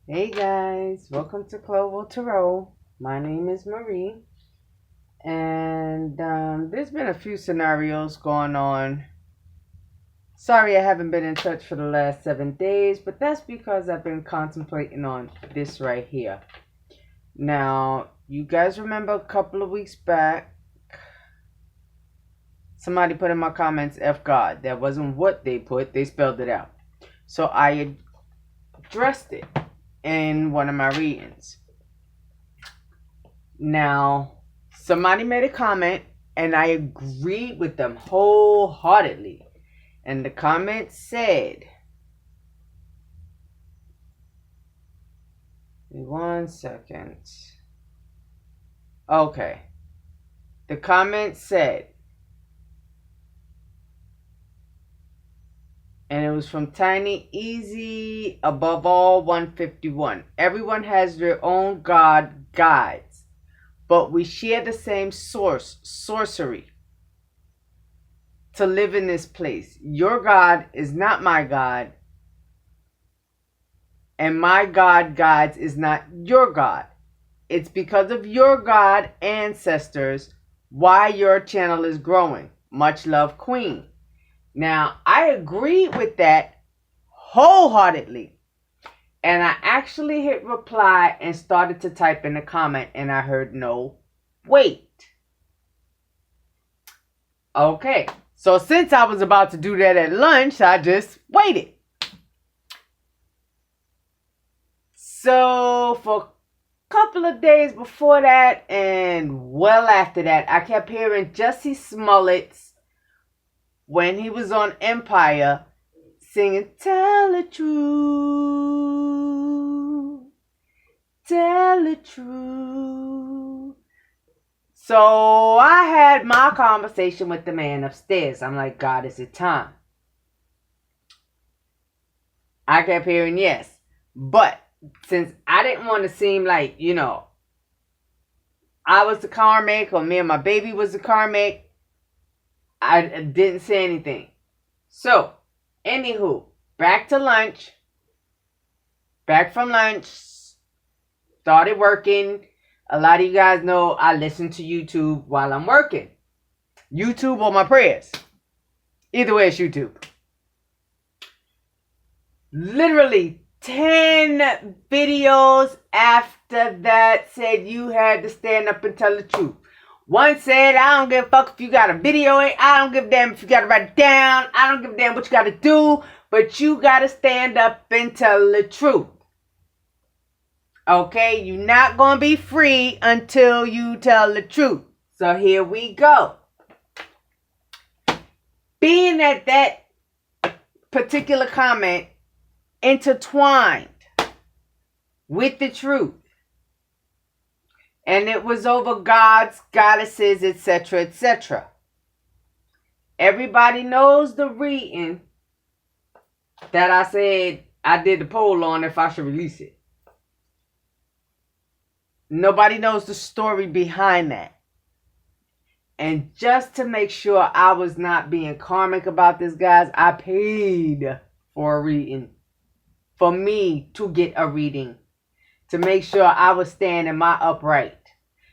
Hey guys, welcome to Clowill Tarot. My name is Marie, and there's been a few scenarios going on. Sorry I haven't been in touch for the last 7 days, but that's because I've been contemplating on this right here. Now, you guys remember a couple of weeks back, somebody put in my comments, F God. That wasn't what they put, they spelled it out. So I addressed it in one of my readings. Now, somebody made a comment and I agreed with them wholeheartedly. And the comment said, one second. Okay. The comment said, and it was from Tiny Easy, above all 151. Everyone has their own God guides, but we share the same source, sorcery, to live in this place. Your God is not my God, and my God guides is not your God. It's because of your God ancestors why your channel is growing. Much love, Queen. Now, I agreed with that wholeheartedly. And I actually hit reply and started to type in the comment, and I heard no, wait. Okay, so since I was about to do that at lunch, I just waited. So for a couple of days before that and well after that, I kept hearing Jussie Smollett's, when he was on Empire, singing, tell the truth, tell the truth. So I had my conversation with the man upstairs. I'm like, God, is it time? I kept hearing yes. But since I didn't want to seem like, I was the karmic or me and my baby was the karmic, I didn't say anything. So, anywho, back to lunch. Back from lunch. Started working. A lot of you guys know I listen to YouTube while I'm working. YouTube or my prayers. Either way, it's YouTube. Literally 10 videos after that said you had to stand up and tell the truth. One said, I don't give a fuck if you got to video it. I don't give a damn if you got to write it down. I don't give a damn what you got to do. But you got to stand up and tell the truth. Okay? You're not going to be free until you tell the truth. So here we go. Being that particular comment intertwined with the truth. And it was over gods, goddesses, etc., etc. Everybody knows the reading that I said I did the poll on if I should release it. Nobody knows the story behind that. And just to make sure I was not being karmic about this, guys, I paid for a reading. For me to get a reading. To make sure I was standing my upright.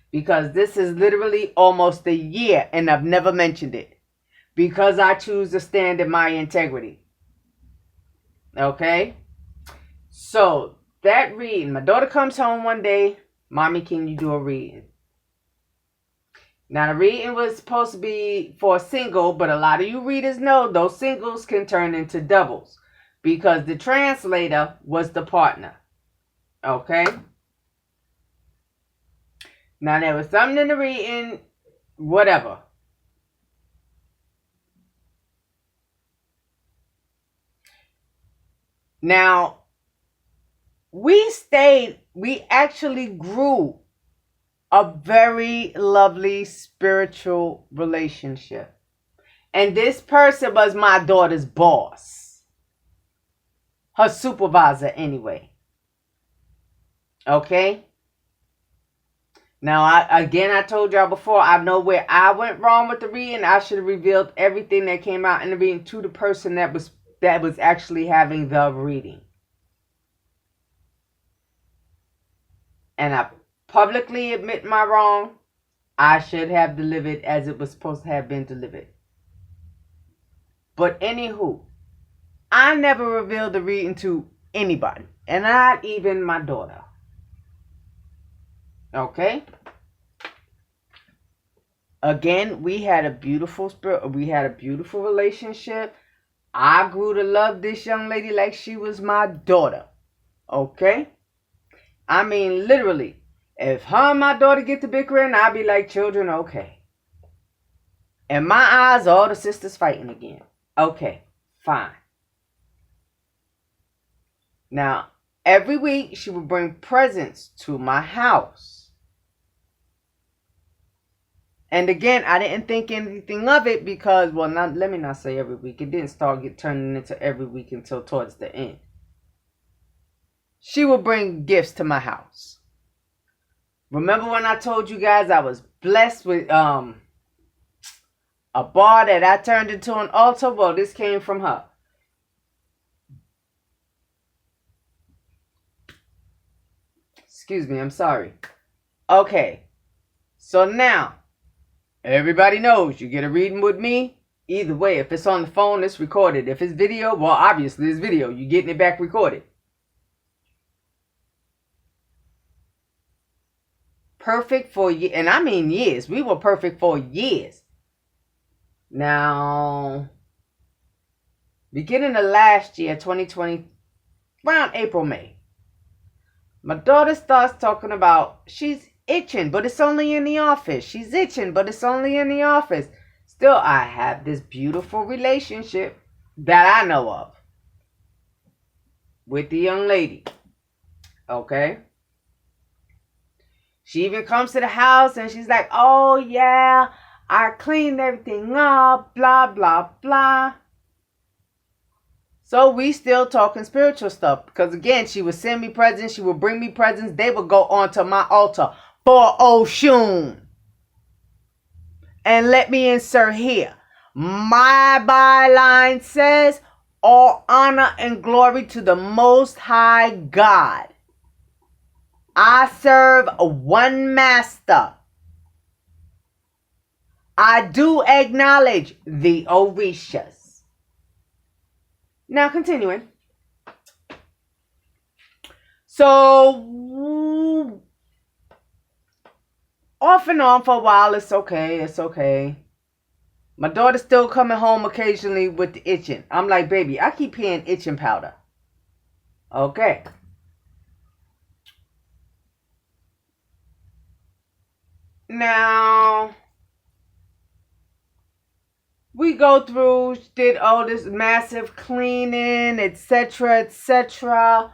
Because this is literally almost a year and I've never mentioned it. Because I choose to stand in my integrity. Okay? So, that reading. My daughter comes home one day. Mommy, can you do a reading? Now, the reading was supposed to be for a single. But a lot of you readers know those singles can turn into doubles. Because the translator was the partner. Okay? Now, there was something in the reading, whatever. Now, we actually grew a very lovely spiritual relationship. And this person was my daughter's boss. Her supervisor, anyway. Okay? Now, I told y'all before, I know where I went wrong with the reading. I should have revealed everything that came out in the reading to the person that was actually having the reading. and I publicly admit my wrong, I should have delivered as it was supposed to have been delivered. But anywho, I never revealed the reading to anybody, and not even my daughter. Okay? Again, we had a beautiful relationship. I grew to love this young lady like she was my daughter. Okay? I mean, literally, if her and my daughter get to bickering, I'll be like, children, okay. In my eyes, all the sisters fighting again. Okay, fine. Now, every week, she would bring presents to my house. And again, I didn't think anything of it because, well, let me not say every week. It didn't start turning into every week until towards the end. She would bring gifts to my house. Remember when I told you guys I was blessed with a bar that I turned into an altar? Well, this came from her. Excuse me, I'm sorry. Okay, so now, everybody knows you get a reading with me. Either way, if it's on the phone, it's recorded. If it's video, well, obviously it's video. You're getting it back recorded. Perfect for years, and I mean years. We were perfect for years. Now, beginning of last year, 2020, around April, May, my daughter starts talking about she's itching, but it's only in the office. She's itching, but it's only in the office. Still, I have this beautiful relationship that I know of with the young lady. Okay? She even comes to the house and she's like, oh yeah, I cleaned everything up, blah, blah, blah. So we still talking spiritual stuff. Because again, she would send me presents. She would bring me presents. They would go onto my altar for OSHUN. And let me insert here. My byline says, all honor and glory to the Most High God. I serve one master. I do acknowledge the Orishas. Now continuing. So, off and on for a while, it's okay, it's okay. My daughter's still coming home occasionally with the itching. I'm like, baby, I keep hearing itching powder. Okay. Now, we go through, did all this massive cleaning, etc., etc.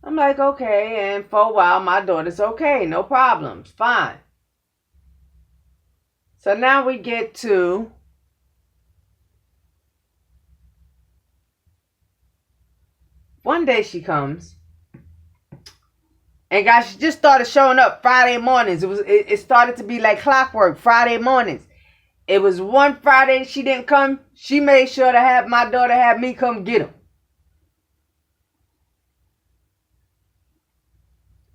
I'm like, okay, and for a while, my daughter's okay, no problems, fine. So now we get to one day she comes. And guys, she just started showing up Friday mornings. It started to be like clockwork Friday mornings. It was one Friday she didn't come. She made sure to have my daughter have me come get him.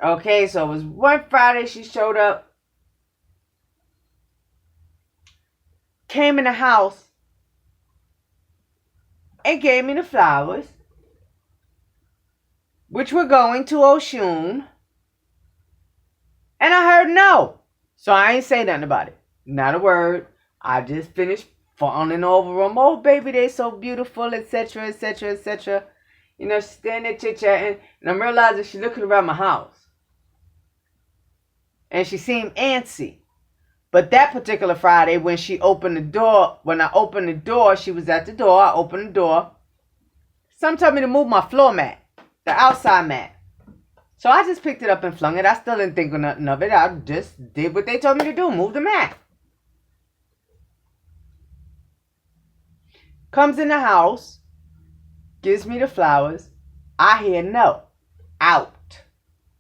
Okay, so it was one Friday she showed up. Came in the house. And gave me the flowers. Which were going to OSHUN. And I heard no. So I ain't say nothing about it. Not a word. I just finished fawning over them. Oh, baby, they so beautiful, etc., etc., etc. You know, she's standing there chit-chatting. And I'm realizing she's looking around my house. And she seemed antsy. But that particular Friday, when she opened the door, when I opened the door, she was at the door. I opened the door. Someone told me to move my floor mat. The outside mat. So I just picked it up and flung it. I still didn't think of nothing of it. I just did what they told me to do. Move the mat. Comes in the house. Gives me the flowers. I hear no. Out.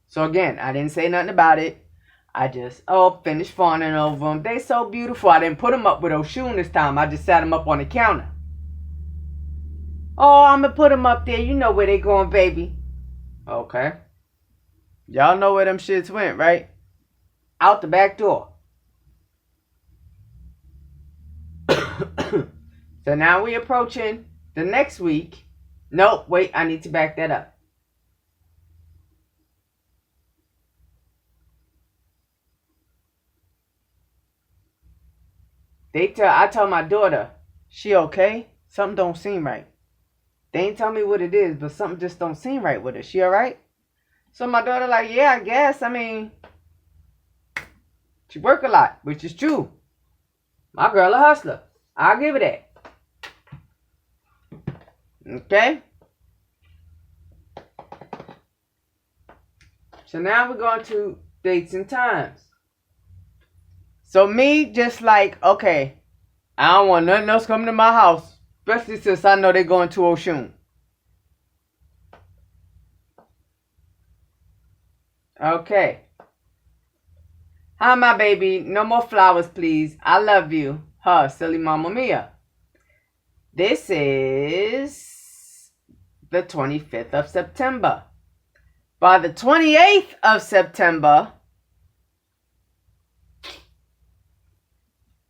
So again, I didn't say nothing about it. I just, finished fawning over them. They so beautiful. I didn't put them up with OSHUN this time. I just sat them up on the counter. Oh, I'm going to put them up there. You know where they going, baby. Okay. Y'all know where them shits went, right? Out the back door. So now we approaching the next week. Nope, wait, I need to back that up. I told my daughter, she okay? Something don't seem right. They ain't tell me what it is, but something just don't seem right with her. She alright? So my daughter like, yeah, I guess. I mean, she work a lot, which is true. My girl a hustler. I'll give it that. Okay? So now we're going to dates and times. So me, just like, okay, I don't want nothing else coming to my house, especially since I know they're going to OSHUN. Okay. Hi, my baby. No more flowers, please. I love you. Huh, silly mama mia. This is the 25th of September. By the 28th of September,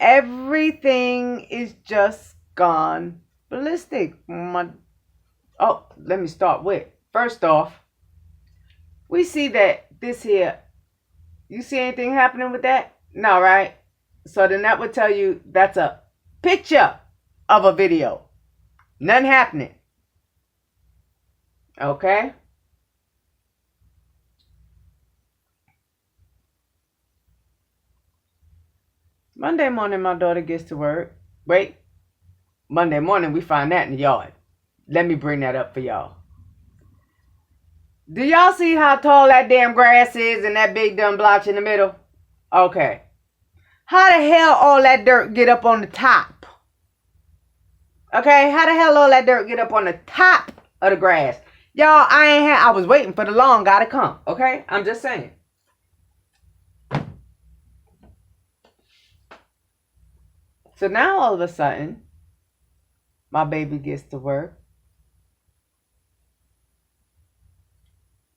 everything is just gone ballistic. Oh, let me start with. First off, we see that this here, you see anything happening with that? No, right? So then that would tell you that's a picture of a video. Nothing happening. Okay? Monday morning, my daughter gets to work. Wait. Monday morning, we find that in the yard. Let me bring that up for y'all. Do y'all see how tall that damn grass is and that big dumb blotch in the middle? Okay. How the hell all that dirt get up on the top? Okay, how the hell all that dirt get up on the top of the grass? Y'all, I was waiting for the lawn guy to come. Okay? I'm just saying. So now all of a sudden, my baby gets to work.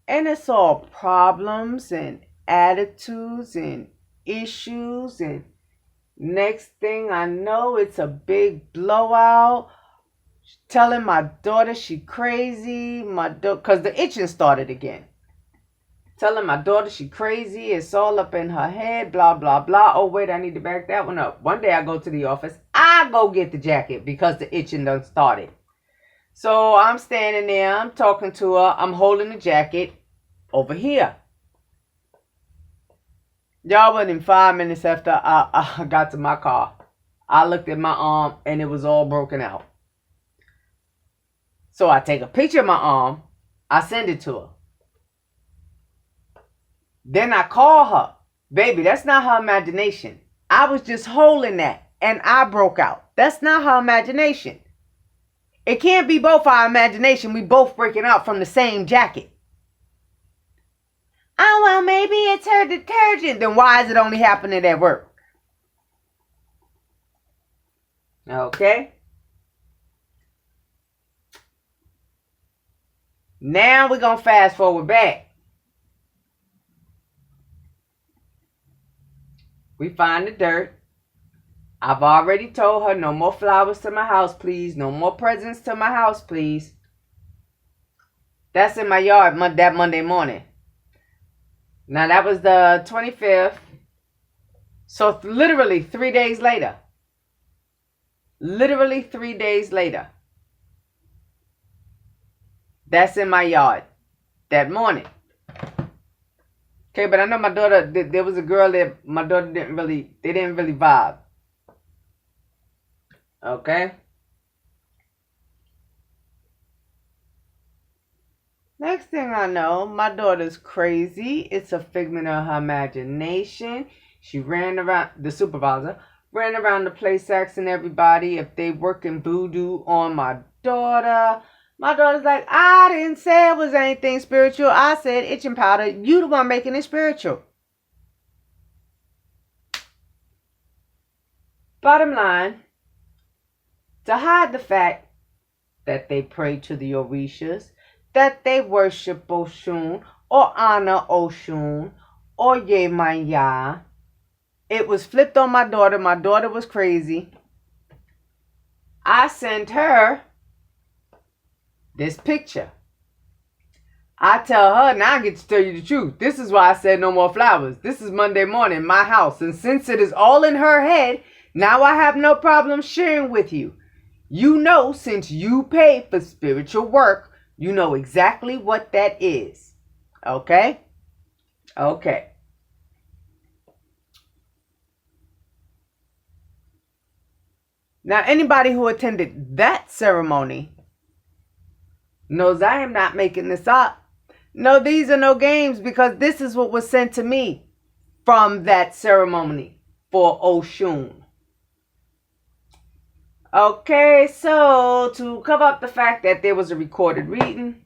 And it's all problems and attitudes and issues. And next thing I know, it's a big blowout. Telling my daughter she crazy. Because the itching started again. Telling my daughter she crazy. It's all up in her head. Blah, blah, blah. Oh, wait, I need to back that one up. One day I go to the office. I go get the jacket because the itching done started. So I'm standing there. I'm talking to her. I'm holding the jacket over here. Y'all, within 5 minutes after I got to my car, I looked at my arm and it was all broken out. So I take a picture of my arm. I send it to her. Then I call her. Baby, that's not her imagination. I was just holding that and I broke out. That's not her imagination. It can't be both our imagination. We both breaking out from the same jacket. Oh, well, maybe it's her detergent. Then why is it only happening at work? Okay. Now we're going to fast forward back. We find the dirt. I've already told her no more flowers to my house, please. No more presents to my house, please. That's in my yard that Monday morning. Now, that was the 25th. So, literally 3 days later. Literally 3 days later. That's in my yard that morning. Okay, but I know my daughter, there was a girl that my daughter didn't really vibe. Okay. Next thing I know, my daughter's crazy. It's a figment of her imagination. She ran around, the supervisor, ran around the place asking everybody if they working voodoo on my daughter. My daughter's like, I didn't say it was anything spiritual. I said itching powder. You the one making it spiritual. Bottom line, to hide the fact that they pray to the Orishas, that they worship OSHUN, or honor OSHUN or Yemaya. It was flipped on my daughter. My daughter was crazy. I sent her this picture. I tell her, now I get to tell you the truth. This is why I said no more flowers. This is Monday morning, my house. And since it is all in her head, now I have no problem sharing with you. You know, since you pay for spiritual work, you know exactly what that is. Okay? Okay. Now, anybody who attended that ceremony knows I am not making this up. No, these are no games, because this is what was sent to me from that ceremony for OSHUN. Okay, so to cover up the fact that there was a recorded reading,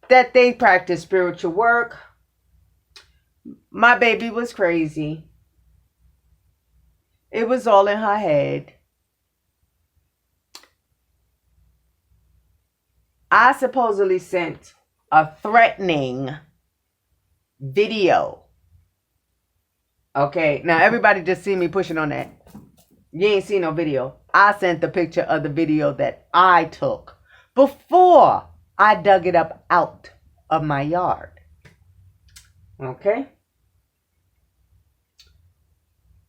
that they practiced spiritual work, my baby was crazy. It was all in her head. I supposedly sent a threatening video. Okay, now everybody just see me pushing on that. You ain't seen no video. I sent the picture of the video that I took before I dug it up out of my yard. Okay?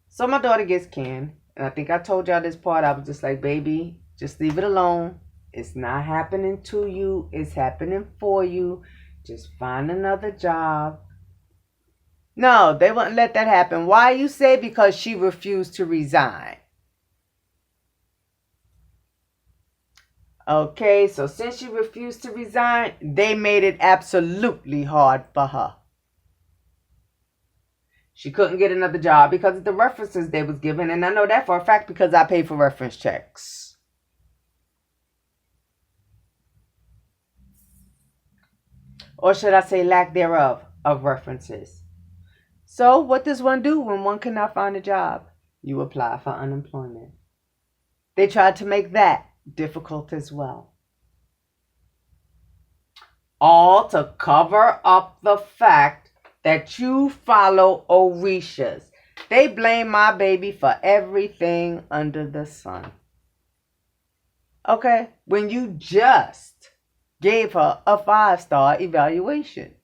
So my daughter gets canned. And I think I told y'all this part. I was just like, baby, just leave it alone. It's not happening to you. It's happening for you. Just find another job. No, they wouldn't let that happen. Why, you say? Because she refused to resign. Okay, so since she refused to resign, they made it absolutely hard for her. She couldn't get another job because of the references they was given. And I know that for a fact because I pay for reference checks. Or should I say lack thereof of references. So what does one do when one cannot find a job? You apply for unemployment. They tried to make that difficult as well. All to cover up the fact that you follow Orishas. They blame my baby for everything under the sun. Okay? When you just gave her a 5-star evaluation.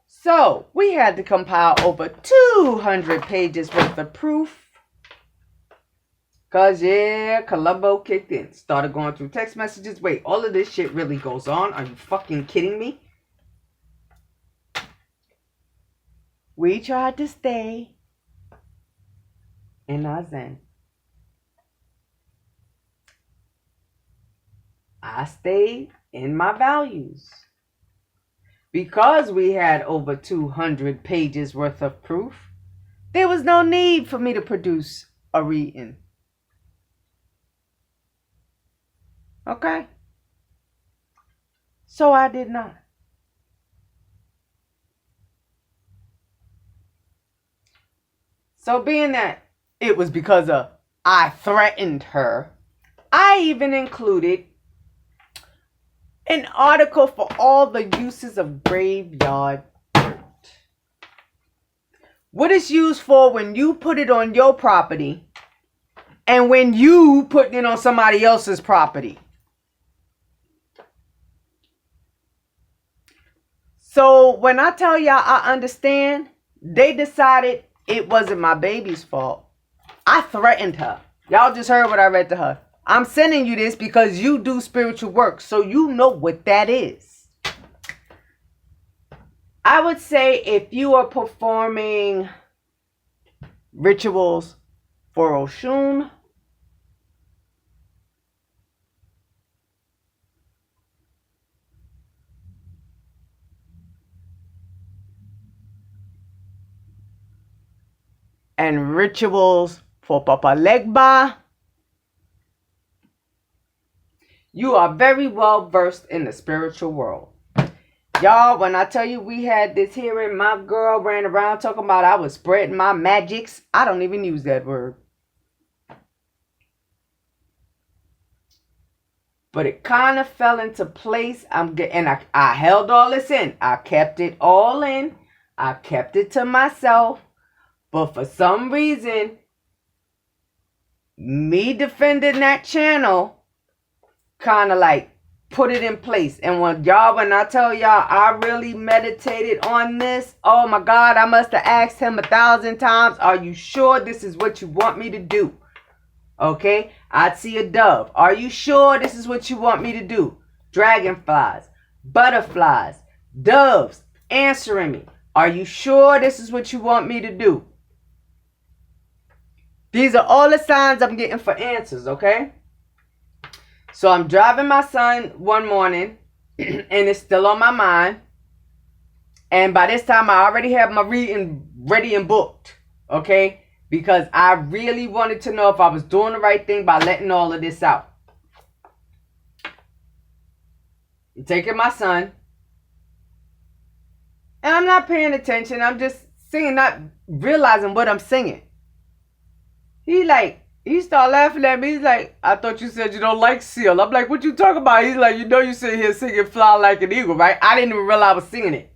So, we had to compile over 200 pages worth of proof. Because, yeah, Columbo kicked in. Started going through text messages. Wait, all of this shit really goes on? Are you fucking kidding me? We tried to stay in our zen. I stayed in my values. Because we had over 200 pages worth of proof, there was no need for me to produce a reading. Okay? So I did not. So being that it was because of I threatened her, I even included an article for all the uses of graveyard dirt. What it's used for when you put it on your property and when you put it on somebody else's property. So when I tell y'all I understand, they decided it wasn't my baby's fault. I threatened her. Y'all just heard what I read to her. I'm sending you this because you do spiritual work, so you know what that is. I would say if you are performing rituals for OSHUN, and rituals for Papa Legba, you are very well versed in the spiritual world. Y'all, when I tell you we had this hearing, my girl ran around talking about I was spreading my magics. I don't even use that word. But it kind of fell into place. I held all this in. I kept it all in. I kept it to myself. But for some reason, me defending that channel kind of like put it in place. And when I tell y'all I really meditated on this, oh my God, I must have asked him 1,000 times, are you sure this is what you want me to do? Okay, I'd see a dove. Are you sure this is what you want me to do? Dragonflies, butterflies, doves answering me. Are you sure this is what you want me to do? These are all the signs I'm getting for answers, okay? So I'm driving my son one morning, and it's still on my mind. And by this time, I already have my reading ready and booked, okay? Because I really wanted to know if I was doing the right thing by letting all of this out. I'm taking my son, and I'm not paying attention. I'm just singing, not realizing what I'm singing. He started laughing at me. He's like, I thought you said you don't like seal. I'm like, what you talking about? He's like, you know you sit here singing Fly Like an Eagle, right? I didn't even realize I was singing it.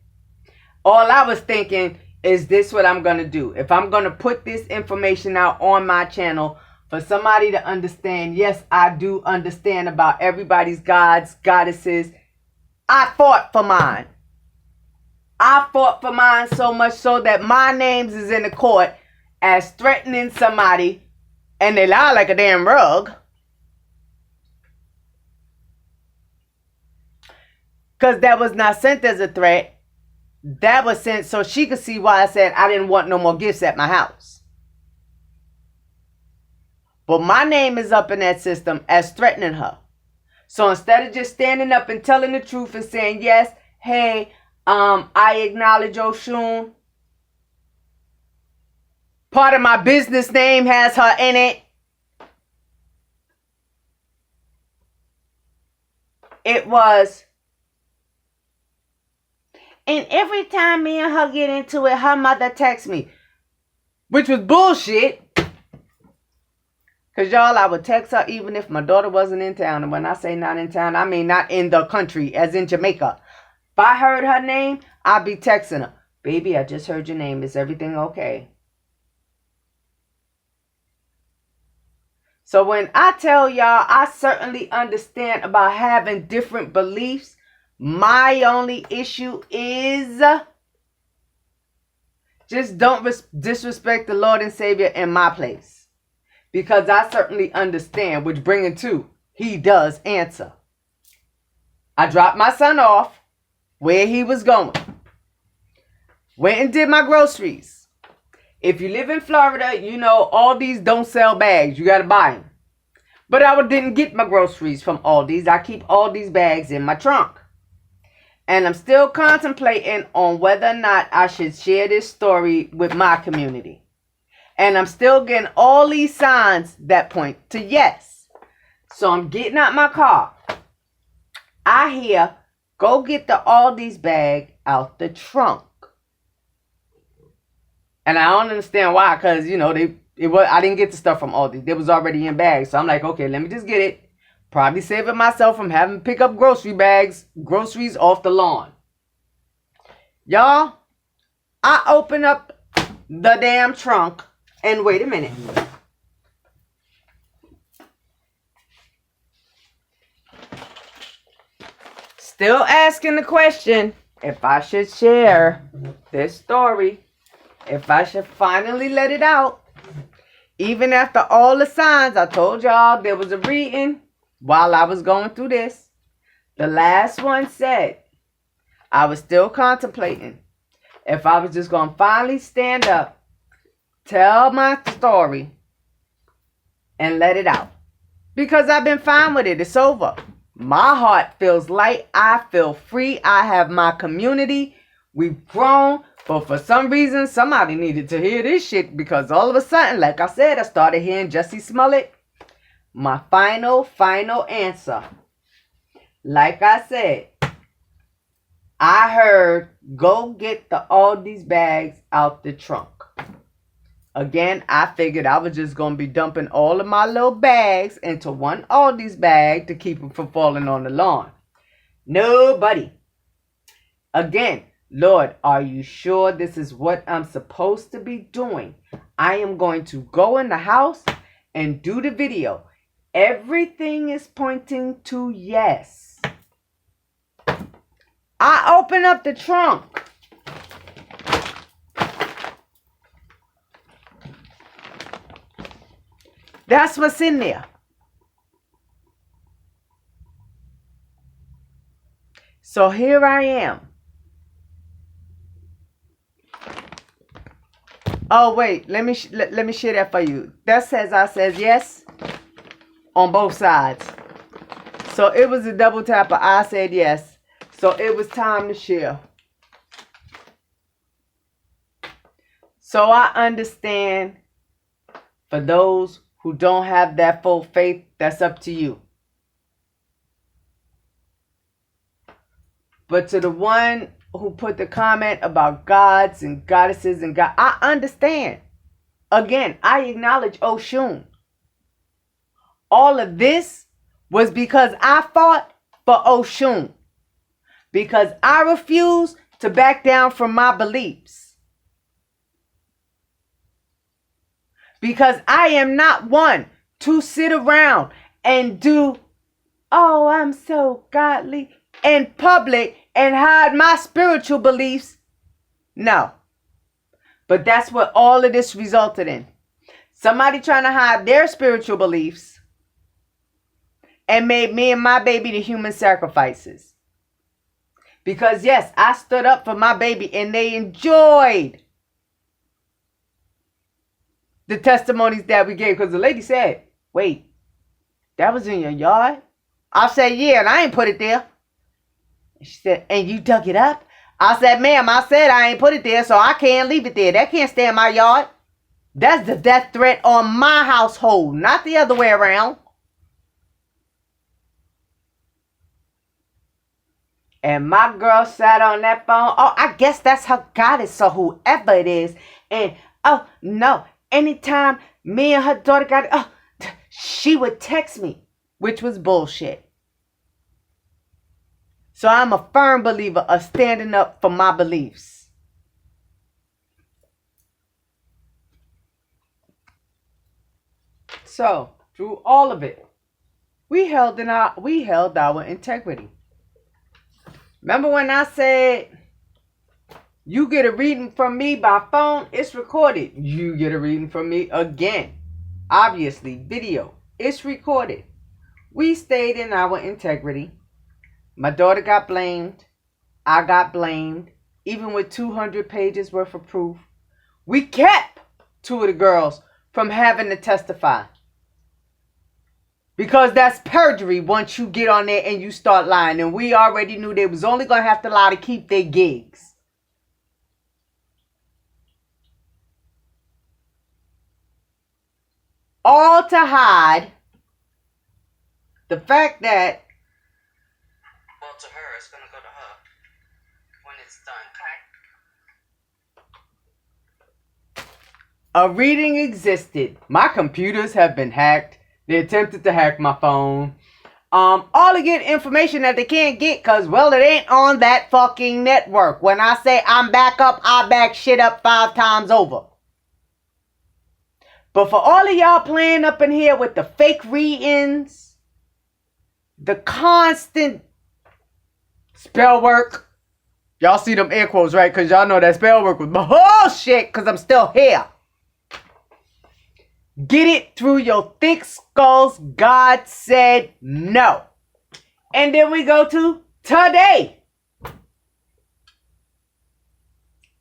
All I was thinking, is this what I'm going to do? If I'm going to put this information out on my channel for somebody to understand, yes, I do understand about everybody's gods, goddesses. I fought for mine. I fought for mine so much so that my names is in the court as threatening somebody, and they lie like a damn rug. Because that was not sent as a threat. That was sent so she could see why I said I didn't want no more gifts at my house. But my name is up in that system as threatening her. So instead of just standing up and telling the truth and saying, yes, hey, I acknowledge OSHUN. Part of my business name has her in it. It was. And every time me and her get into it, her mother texts me. Which was bullshit. Because y'all, I would text her even if my daughter wasn't in town. And when I say not in town, I mean not in the country, as in Jamaica. If I heard her name, I'd be texting her. Baby, I just heard your name. Is everything okay? So when I tell y'all, I certainly understand about having different beliefs. My only issue is just don't disrespect the Lord and Savior in my place. Because I certainly understand, which bringing to, he does answer. I dropped my son off where he was going. Went and did my groceries. If you live in Florida, you know Aldi's don't sell bags. You got to buy them. But I didn't get my groceries from Aldi's. I keep Aldi's bags in my trunk. And I'm still contemplating on whether or not I should share this story with my community. And I'm still getting all these signs that point to yes. So I'm getting out my car. I hear, go get the Aldi's bag out the trunk. And I don't understand why, because, you know, I didn't get the stuff from Aldi. It was already in bags. So I'm like, okay, let me just get it. Probably saving myself from having to pick up groceries off the lawn. Y'all, I open up the damn trunk and wait a minute. Still asking the question if I should share this story. If I should finally let it out. Even after all the signs, I told y'all there was a reading while I was going through this. The last one said I was still contemplating if I was just going to finally stand up, tell my story, and let it out. Because I've been fine with it. It's over. My heart feels light. I feel free. I have my community. We've grown. But for some reason, somebody needed to hear this shit. Because all of a sudden, like I said, I started hearing Jussie Smollett. My final answer. Like I said, I heard, go get all these bags out the trunk. Again, I figured I was just going to be dumping all of my little bags into one Aldi's bag to keep them from falling on the lawn. Nobody. Again, Lord, are you sure this is what I'm supposed to be doing? I am going to go in the house and do the video. Everything is pointing to yes. I open up the trunk. That's what's in there. So here I am. Oh wait, let me share that for you. That says I said yes on both sides. So it was a double tap, but I said yes. So it was time to share. So I understand for those who don't have that full faith, that's up to you. But to the one who put the comment about gods and goddesses and God, I understand. Again, I acknowledge OSHUN. All of this was because I fought for OSHUN. Because I refuse to back down from my beliefs. Because I am not one to sit around and do, oh, I'm so godly in public and hide my spiritual beliefs. No. But that's what all of this resulted in. Somebody trying to hide their spiritual beliefs and made me and my baby the human sacrifices. Because yes, I stood up for my baby and they enjoyed the testimonies that we gave. Because the lady said, wait, that was in your yard? I said, yeah, and I ain't put it there. She said, and you dug it up? I said, ma'am, I said I ain't put it there, so I can't leave it there. That can't stay in my yard. That's the death threat on my household, not the other way around. And my girl sat on that phone. Oh, I guess that's her goddess, so whoever it is. And, oh, no. Anytime me and her daughter got it, she would text me, which was bullshit. So I'm a firm believer of standing up for my beliefs. So through all of it, we held our integrity. Remember when I said, you get a reading from me by phone, it's recorded. You get a reading from me again. Obviously, video, it's recorded. We stayed in our integrity. My daughter got blamed. I got blamed. Even with 200 pages worth of proof. We kept two of the girls from having to testify. Because that's perjury once you get on there and you start lying. And we already knew they was only going to have to lie to keep their gigs. All to hide the fact that, well, to her, it's going to go to her when it's done. Okay. A reading existed. My computers have been hacked. They attempted to hack my phone. All to get information that they can't get because, well, it ain't on that fucking network. When I say I'm back up, I back shit up 5 times over. But for all of y'all playing up in here with the fake readings, the constant spell work. Y'all see them air quotes, right? Because y'all know that spell work was bullshit because I'm still here. Get it through your thick skulls. God said no. And then we go to today.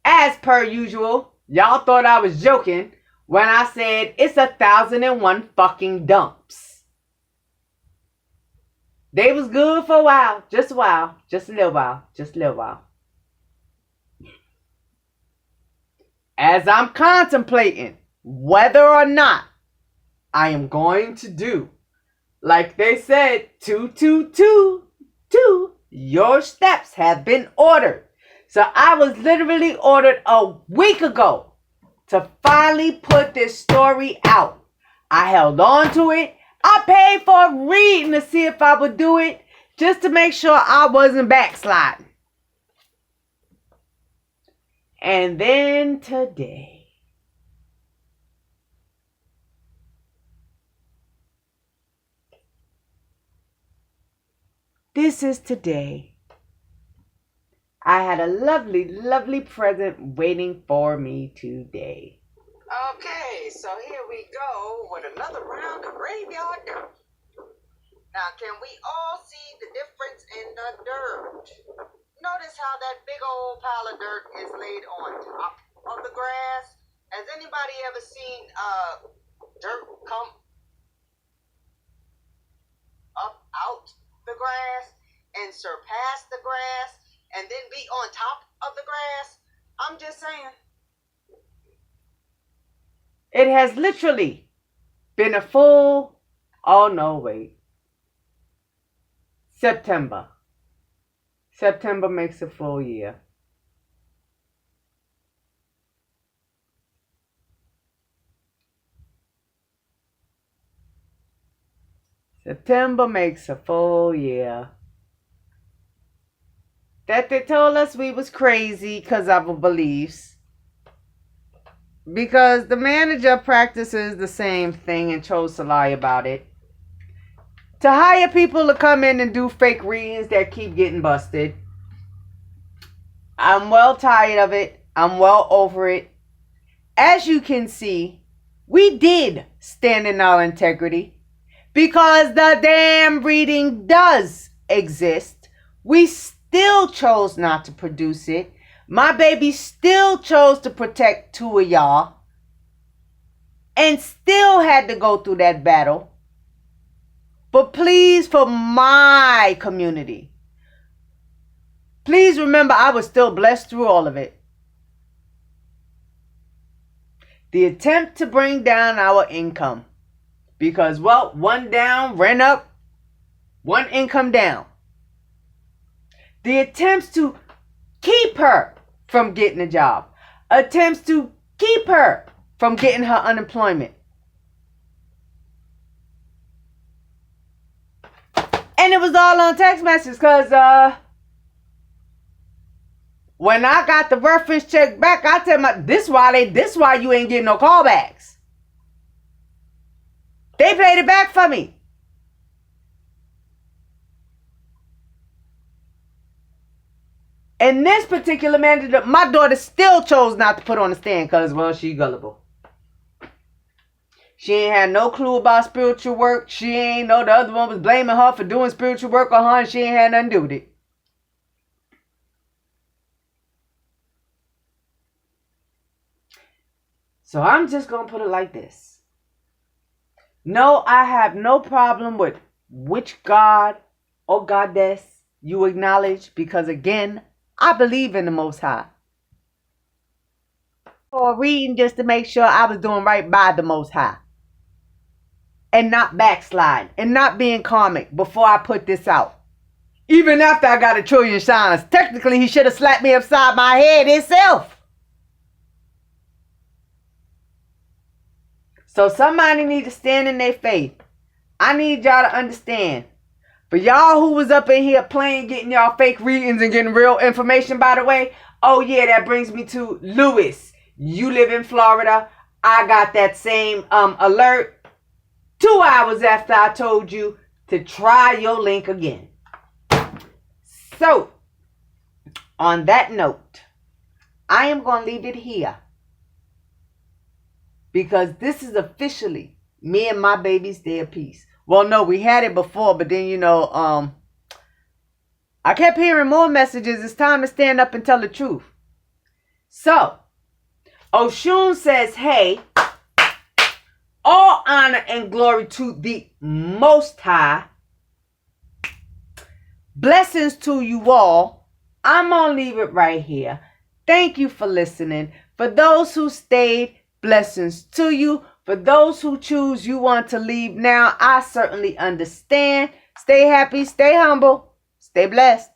As per usual, y'all thought I was joking when I said it's 1,001 fucking dumps. They was good for a while. Just a while. Just a little while. Just a little while. As I'm contemplating whether or not I am going to do, like they said, 2, your steps have been ordered. So I was literally ordered a week ago to finally put this story out. I held on to it. I paid for a reading to see if I would do it, just to make sure I wasn't backsliding. And then today, this is today. I had a lovely, lovely present waiting for me today. Okay, so here we go with another round of graveyard dirt. Now, can we all see the difference in the dirt? Notice how that big old pile of dirt is laid on top of the grass. Has anybody ever seen dirt come up out the grass and surpass the grass and then be on top of the grass? I'm just saying. It has literally been a full, oh no, wait. September. September makes a full year. September makes a full year. That they told us we was crazy because of our beliefs. Because the manager practices the same thing and chose to lie about it. To hire people to come in and do fake readings that keep getting busted. I'm well tired of it. I'm well over it. As you can see, we did stand in our integrity. Because the damn reading does exist. We still chose not to produce it. My baby still chose to protect two of y'all. And still had to go through that battle. But please, for my community, please remember I was still blessed through all of it. The attempt to bring down our income. Because, well, one down, rent up, one income down. The attempts to keep her from getting a job. Attempts to keep her from getting her unemployment. And it was all on text messages because when I got the reference check back, I tell my this why you ain't getting no callbacks. They played it back for me. And this particular manager, my daughter still chose not to put on the stand because, well, she gullible. She ain't had no clue about spiritual work. She ain't know the other one was blaming her for doing spiritual work on her and she ain't had nothing to do with it. So I'm just going to put it like this. No, I have no problem with which God or goddess you acknowledge because, again, I believe in the Most High. Or reading just to make sure I was doing right by the Most High. And not backsliding. And not being karmic before I put this out. Even after I got a trillion shines. Technically, he should have slapped me upside my head himself. So somebody need to stand in their faith. I need y'all to understand. For y'all who was up in here playing, getting y'all fake readings and getting real information, by the way. Oh yeah, that brings me to Lewis. You live in Florida. I got that same alert 2 hours after I told you to try your link again. So, on that note, I am going to leave it here. Because this is officially me and my baby's day of peace. Well, no, we had it before, but then, I kept hearing more messages. It's time to stand up and tell the truth. So, OSHUN says, hey, all honor and glory to the Most High. Blessings to you all. I'm going to leave it right here. Thank you for listening. For those who stayed, blessings to you. For those who choose you want to leave now, I certainly understand. Stay happy, stay humble, stay blessed.